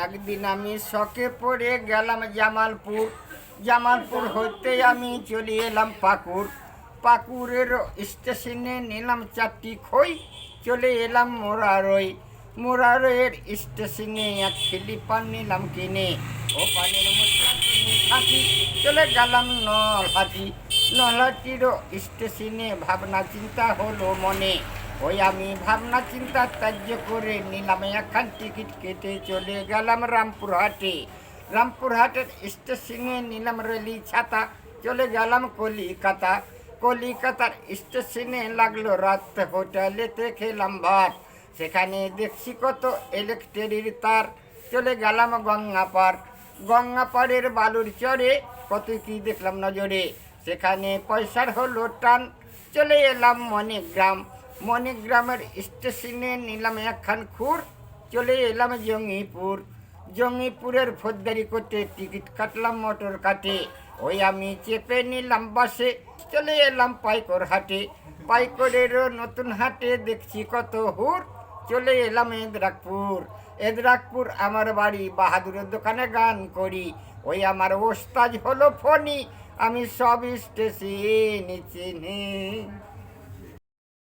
একদিন আমি শখে পড়ে গেলাম জামালপুর। জামালপুর হইতে আমি চলে এলাম পাকুর। পাকুরের স্টেশনে নিলাম 4টি খই, চলে এলাম মোরারই। মোরারইয়ের স্টেশনে এক খিলি পান নিলাম কিনে। ও পানের মশলা থাকি, চলে গেলাম নলহাটি। নলহাটিরও স্টেশনে ভাবনা চিন্তা হলো মনে। ওই আমি ভাবনা চিন্তা ত্যায্য করে নিলাম একখান টিকিট কেটে চলে গেলাম রামপুরহাটে। রামপুরহাটের স্টেশনে নিলাম রেলি ছাতা, চলে গেলাম কলিকাতা। কলিকাতার স্টেশনে লাগলো রাত, হোটেলেতে খেলাম ভাত। সেখানে দেখছি কত ইলেকট্রিক তার, চলে গেলাম গঙ্গাপার। গঙ্গাপাড়ের বালুর চরে কত কি দেখলাম নজরে। সেখানে পয়সার হলো টান, চলে এলাম মণিগ্রাম। মণিগ্রামের স্টেশনে নিলাম একখান খুর, চলে এলাম জঙ্গিপুর। জঙ্গিপুরের ফৌজদারি করতে টিকিট কাটলাম মোটর কাটে। ওই আমি চেপে নিলাম বাসে, চলে এলাম পাইকর হাটে। পাইকরেরও নতুন হাটে দেখছি কত হুর, চলে এলাম এদরাকপুর। এদরাকপুর আমার বাড়ি, বাহাদুরের দোকানে গান করি। ওই আমার ওস্তাজ হলো ফণি, আমি সব স্টেশনে চিনি।